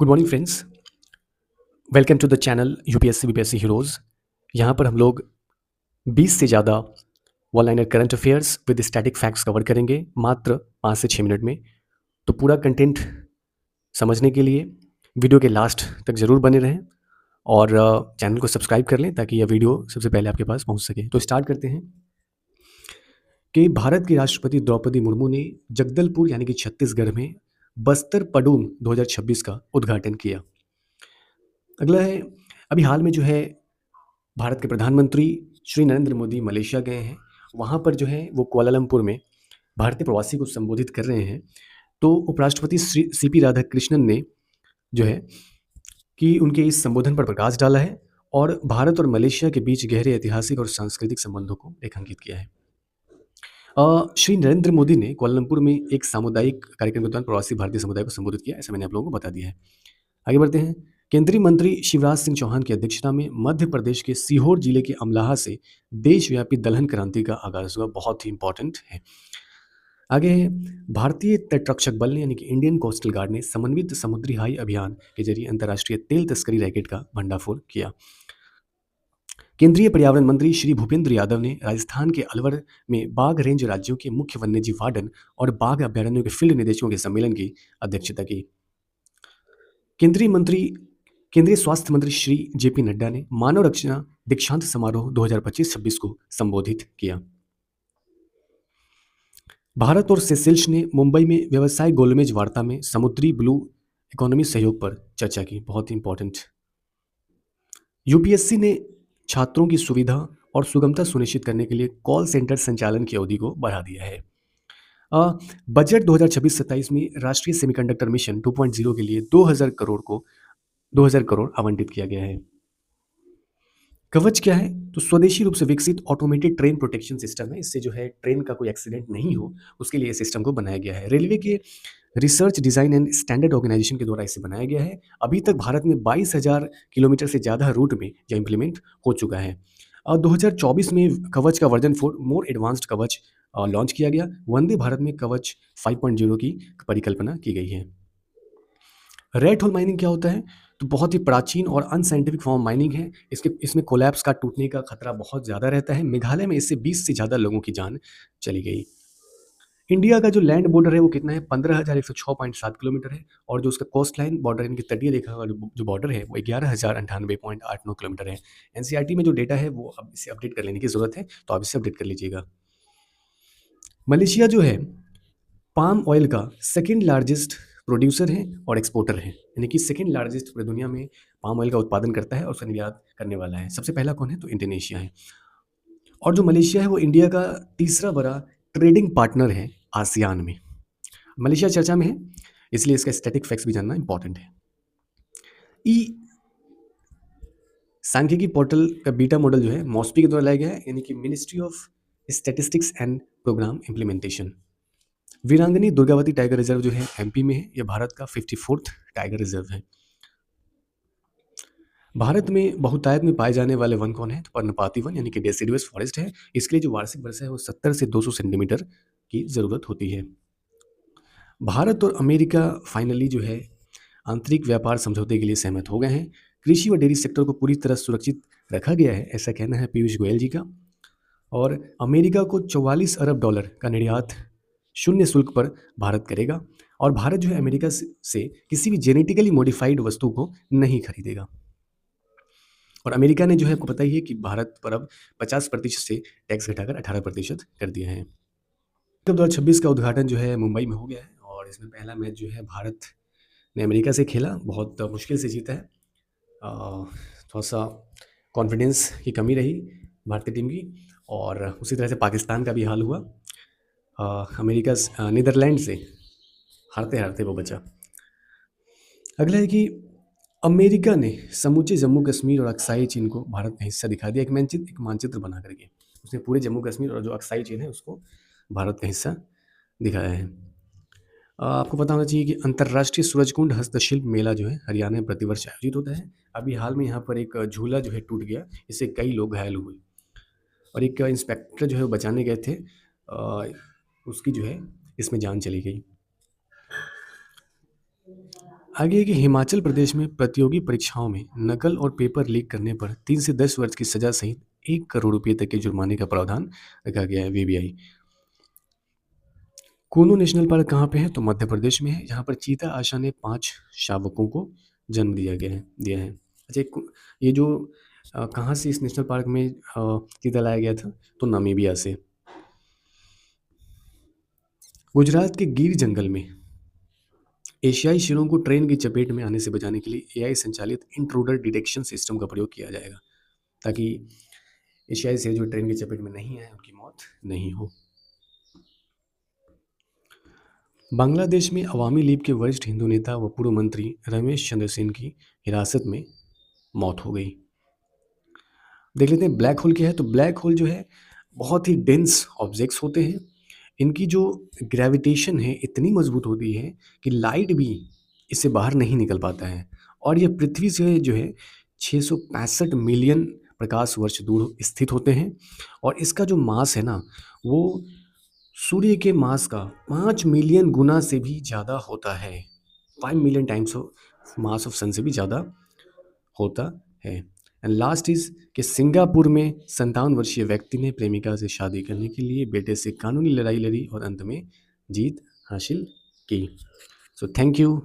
Good morning friends, welcome to the channel UPSC BPSC heroes. यहाँ पर हम लोग 20 से ज़्यादा one liner current affairs with static facts cover करेंगे मात्र 5 से 6 मिनट में। तो पूरा कंटेंट समझने के लिए वीडियो के लास्ट तक ज़रूर बने रहें और चैनल को सब्सक्राइब कर लें ताकि यह वीडियो सबसे पहले आपके पास पहुँच सके। तो स्टार्ट करते हैं कि भारत की राष्ट्रपति द्रौपदी मुर्मू ने जगदलपुर यानी कि छत्तीसगढ़ में बस्तर पडूम 2026 का उद्घाटन किया। अगला है, अभी हाल में जो है भारत के प्रधानमंत्री श्री नरेंद्र मोदी मलेशिया गए हैं। वहाँ पर जो है वो कुआलालंपुर में भारतीय प्रवासी को संबोधित कर रहे हैं। तो उपराष्ट्रपति श्री सीपी राधाकृष्णन ने जो है कि उनके इस संबोधन पर प्रकाश डाला है और भारत और मलेशिया के बीच गहरे ऐतिहासिक और सांस्कृतिक संबंधों को रेखांकित किया है। श्री नरेंद्र मोदी ने कुआलालंपुर में एक सामुदायिक कार्यक्रम के दौरान प्रवासी भारतीय समुदाय को संबोधित किया, ऐसा मैंने आप लोगों को बता दिया है। आगे बढ़ते हैं। केंद्रीय मंत्री शिवराज सिंह चौहान की अध्यक्षता में मध्य प्रदेश के सीहोर जिले के अमलाहा से देशव्यापी दलहन क्रांति का आगाज हुआ, बहुत ही इंपॉर्टेंट है। आगे है, भारतीय तटरक्षक बल ने यानी कि इंडियन कोस्टल गार्ड ने समन्वित समुद्री हाई अभियान के जरिए अंतर्राष्ट्रीय तेल तस्करी रैकेट का भंडाफोड़ किया। केंद्रीय पर्यावरण मंत्री श्री भूपेंद्र यादव ने राजस्थान के अलवर में बाघ रेंज राज्यों के मुख्य वन्यजीव वार्डन और बाघ अभ्यारण्यों के फील्ड निदेशकों के सम्मेलन की अध्यक्षता की। केंद्रीय स्वास्थ्य मंत्री श्री जेपी नड्डा ने मानव रक्षा दीक्षांत समारोह 2025-26 को संबोधित किया। भारत और सेशेल्स ने मुंबई में व्यवसाय गोलमेज वार्ता में समुद्री ब्लू इकोनॉमी सहयोग पर चर्चा की, बहुत ही इंपॉर्टेंट। यूपीएससी ने छात्रों की सुविधा और सुगमता सुनिश्चित करने के लिए कॉल सेंटर संचालन की अवधि को बढ़ा दिया है। बजट 2026-27 में राष्ट्रीय सेमीकंडक्टर मिशन 2.0 के लिए 2000 करोड़ आवंटित किया गया है। कवच क्या है? तो स्वदेशी रूप से विकसित ऑटोमेटेड ट्रेन प्रोटेक्शन सिस्टम है। इससे जो है ट्रेन का कोई एक्सीडेंट नहीं हो, उसके लिए सिस्टम को बनाया गया है। रेलवे के research design and standard organisation के द्वारा इसे बनाया गया है। अभी तक भारत में 22,000 किलोमीटर से ज़्यादा रूट में यह इम्प्लीमेंट हो चुका है। 2024 में कवच का वर्जन 4 मोर एडवांस्ड कवच लॉन्च किया गया। वंदे भारत में कवच 5.0 की परिकल्पना की गई है। रेड होल माइनिंग क्या होता है? तो बहुत ही प्राचीन और अनसाइंटिफिक फॉर्म माइनिंग है। इसमें कोलैप्स का टूटने का खतरा बहुत ज़्यादा रहता है। मेघालय में इससे 20 से ज़्यादा लोगों की जान चली गई। इंडिया का जो लैंड बॉर्डर है वो कितना है? 15,106.7 किलोमीटर है और जो उसका कोस्ट लाइन बॉर्डर यानी कि तटीय रेखा का जो बॉर्डर है वो 11,098.89 किलोमीटर है। एनसीईआरटी में जो डेटा है वो अब इसे अपडेट कर लेने की ज़रूरत है, तो आप इसे अपडेट कर लीजिएगा। मलेशिया जो है पाम ऑयल का सेकेंड लार्जेस्ट प्रोड्यूसर है और एक्सपोर्टर है, यानी कि सेकेंड लार्जेस्ट पूरी दुनिया में पाम ऑयल का उत्पादन करता है और उसका निर्यात करने वाला है। सबसे पहला कौन है? तो इंडोनेशिया है। और जो मलेशिया है वो इंडिया का तीसरा बड़ा ट्रेडिंग पार्टनर है आसियान में। मलेशिया चर्चा में है, इसलिए इसका स्टैटिक फैक्ट्स भी जानना इंपॉर्टेंट है। ई सांख्यिकी पोर्टल का बीटा मॉडल जो है मॉस्पी के द्वारा लाया गया है, यानी कि ministry of statistics and programme implementation. Veerangana Durgavati tiger reserve जो है एमपी में है, यह भारत का 54th टाइगर रिजर्व है। भारत में बहुतायत में पाए जाने वाले वन कौन है? तो पर्णपाती वन यानी कि डेसिडुअस फॉरेस्ट है। इसके लिए जो वार्षिक वर्षा है वो 70 से 200 सेंटीमीटर की ज़रूरत होती है। भारत और अमेरिका फाइनली जो है आंतरिक व्यापार समझौते के लिए सहमत हो गए हैं। कृषि व डेयरी सेक्टर को पूरी तरह सुरक्षित रखा गया है, ऐसा कहना है पीयूष गोयल जी का। और अमेरिका को 44 अरब डॉलर का निर्यात शून्य शुल्क पर भारत करेगा और भारत जो है अमेरिका से किसी भी जेनेटिकली मॉडिफाइड वस्तु को नहीं खरीदेगा। और अमेरिका ने जो है आपको पता ही है कि भारत पर अब 50% से टैक्स घटाकर 18% कर दिया है। कप 2026 का उद्घाटन जो है मुंबई में हो गया है और इसमें पहला मैच जो है भारत ने अमेरिका से खेला, बहुत मुश्किल से जीता है। थोड़ा सा कॉन्फिडेंस की कमी रही भारतीय टीम की और उसी तरह से पाकिस्तान का भी हाल हुआ। अमेरिका नीदरलैंड से हारते हारते वो बचा। अगला है कि अमेरिका ने समूचे जम्मू कश्मीर और अक्साई चीन को भारत का हिस्सा दिखा दिया। एक मानचित्र बना करके उसने पूरे जम्मू कश्मीर और जो अक्साई चीन है उसको भारत का हिस्सा दिखाया है। आपको पता होना चाहिए कि अंतर्राष्ट्रीय सूरजकुंड हस्तशिल्प मेला जो है हरियाणा में प्रतिवर्ष आयोजित होता है। अभी हाल में यहाँ पर एक झूला जो है टूट गया, इससे कई लोग घायल हुए और एक इंस्पेक्टर जो है वो बचाने गए थे, उसकी जो है इसमें जान चली गई। आगे है कि हिमाचल प्रदेश में प्रतियोगी परीक्षाओं में नकल और पेपर लीक करने पर 3 से 10 वर्ष की सजा सहित 1 करोड़ रुपए तक के जुर्माने का प्रावधान रखा गया है। वीबीआई। कूनू नेशनल पार्क कहाँ पे है? तो मध्य प्रदेश में है। यहाँ पर चीता आशा ने 5 शावकों को जन्म दिया है। अच्छा, ये जो कहाँ से इस नेशनल पार्क में चीता लाया गया था? तो नामीबिया से। गुजरात के गिर जंगल में एशियाई शेरों को ट्रेन की चपेट में आने से बचाने के लिए एआई संचालित इंट्रूडर डिटेक्शन सिस्टम का प्रयोग किया जाएगा, ताकि एशियाई शेर जो ट्रेन की चपेट में नहीं आए उनकी मौत नहीं हो। बांग्लादेश में अवामी लीग के वरिष्ठ हिंदू नेता व पूर्व मंत्री रमेश चंद्र सेन की हिरासत में मौत हो गई। देख लेते हैं ब्लैक होल क्या है। तो ब्लैक होल जो है बहुत ही डेंस ऑब्जेक्ट्स होते हैं। इनकी जो ग्रेविटेशन है इतनी मजबूत होती है कि लाइट भी इससे बाहर नहीं निकल पाता है, और ये पृथ्वी से जो है 665 मिलियन प्रकाश वर्ष दूर स्थित होते हैं। और इसका जो मास है ना, वो सूर्य के मास का 5 मिलियन गुना से भी ज़्यादा होता है। 5 million times of mass of sun से भी ज़्यादा होता है। एंड लास्ट इज कि सिंगापुर में 57 वर्षीय व्यक्ति ने प्रेमिका से शादी करने के लिए बेटे से कानूनी लड़ाई लड़ी और अंत में जीत हासिल की। So thank you.